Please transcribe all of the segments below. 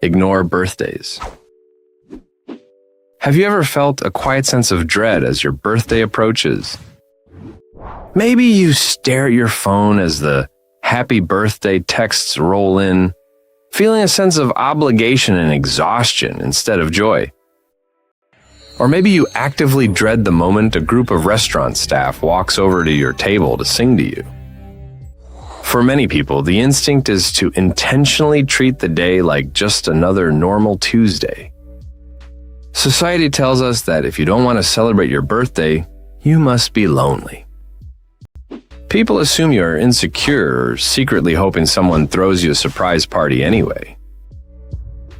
Ignore birthdays. Have you ever felt a quiet sense of dread as your birthday approaches? Maybe you stare at your phone as the happy birthday texts roll in, feeling a sense of obligation and exhaustion instead of joy. Or maybe you actively dread the moment a group of restaurant staff walks over to your table to sing to you. For many people, the instinct is to intentionally treat the day like just another normal Tuesday. Society tells us that if you don't want to celebrate your birthday, you must be lonely. People assume you are insecure or secretly hoping someone throws you a surprise party anyway.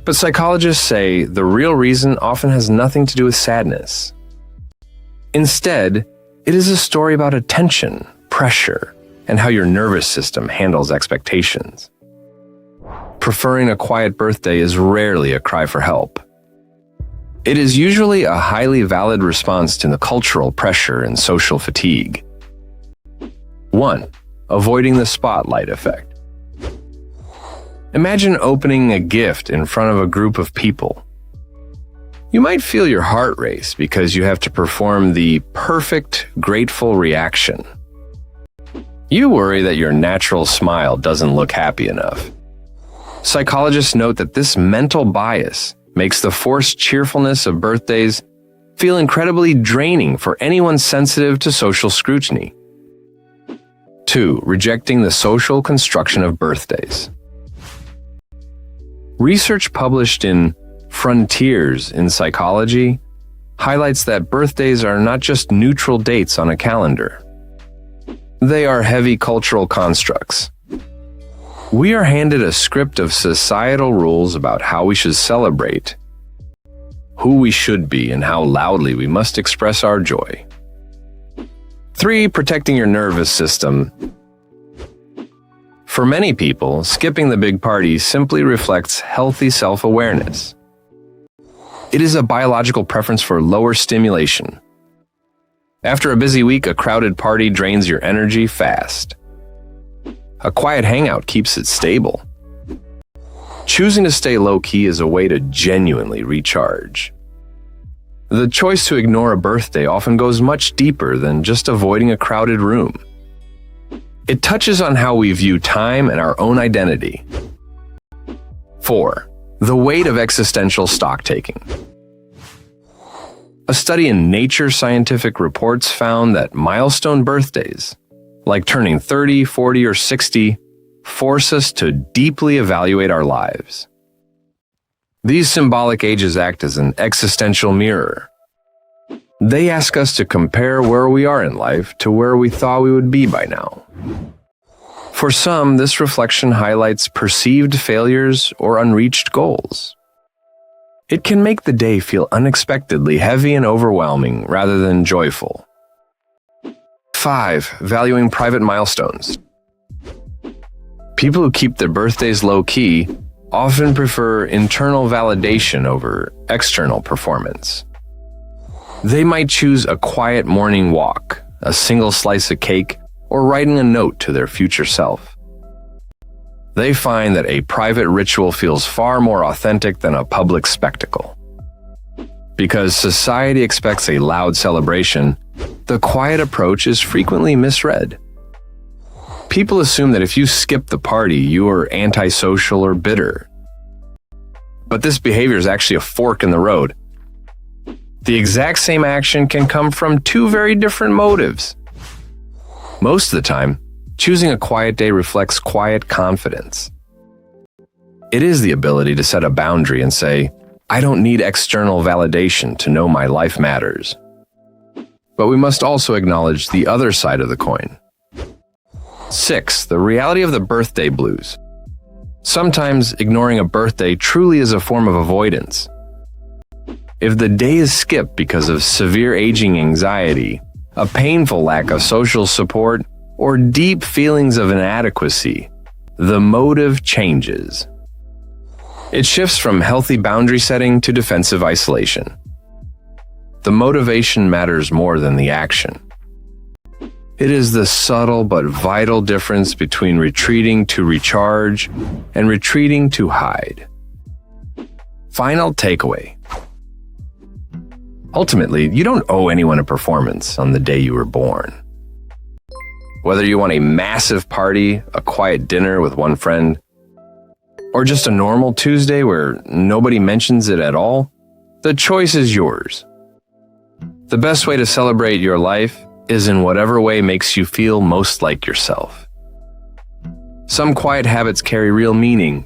But psychologists say the real reason often has nothing to do with sadness. Instead, it is a story about attention, pressure, and how your nervous system handles expectations. Preferring a quiet birthday is rarely a cry for help. It is usually a highly valid response to the cultural pressure and social fatigue. 1. Avoiding the spotlight effect. Imagine opening a gift in front of a group of people. You might feel your heart race because you have to perform the perfect, grateful reaction. You worry that your natural smile doesn't look happy enough. Psychologists note that this mental bias makes the forced cheerfulness of birthdays feel incredibly draining for anyone sensitive to social scrutiny. 2. Rejecting the social construction of birthdays. Research published in Frontiers in Psychology highlights that birthdays are not just neutral dates on a calendar. They are heavy cultural constructs. We are handed a script of societal rules about how we should celebrate, who we should be, and how loudly we must express our joy. 3. Protecting your nervous system. For many people, skipping the big party simply reflects healthy self-awareness. It is a biological preference for lower stimulation. After a busy week, a crowded party drains your energy fast. A quiet hangout keeps it stable. Choosing to stay low-key is a way to genuinely recharge. The choice to ignore a birthday often goes much deeper than just avoiding a crowded room. It touches on how we view time and our own identity. 4. The weight of existential stock-taking. A study in Nature Scientific Reports found that milestone birthdays, like turning 30, 40, or 60, force us to deeply evaluate our lives. These symbolic ages act as an existential mirror. They ask us to compare where we are in life to where we thought we would be by now. For some, this reflection highlights perceived failures or unreached goals. It can make the day feel unexpectedly heavy and overwhelming rather than joyful. 5. Valuing private milestones. People who keep their birthdays low-key often prefer internal validation over external performance. They might choose a quiet morning walk, a single slice of cake, or writing a note to their future self. They find that a private ritual feels far more authentic than a public spectacle. Because society expects a loud celebration, the quiet approach is frequently misread. People assume that if you skip the party, you are antisocial or bitter. But this behavior is actually a fork in the road. The exact same action can come from two very different motives. Most of the time, choosing a quiet day reflects quiet confidence. It is the ability to set a boundary and say, I don't need external validation to know my life matters. But we must also acknowledge the other side of the coin. 6. The reality of the birthday blues. Sometimes ignoring a birthday truly is a form of avoidance. If the day is skipped because of severe aging anxiety, a painful lack of social support, or deep feelings of inadequacy, the motive changes. It shifts from healthy boundary setting to defensive isolation. The motivation matters more than the action. It is the subtle but vital difference between retreating to recharge and retreating to hide. Final takeaway. Ultimately, you don't owe anyone a performance on the day you were born. Whether you want a massive party, a quiet dinner with one friend, or just a normal Tuesday where nobody mentions it at all, the choice is yours. The best way to celebrate your life is in whatever way makes you feel most like yourself. Some quiet habits carry real meaning,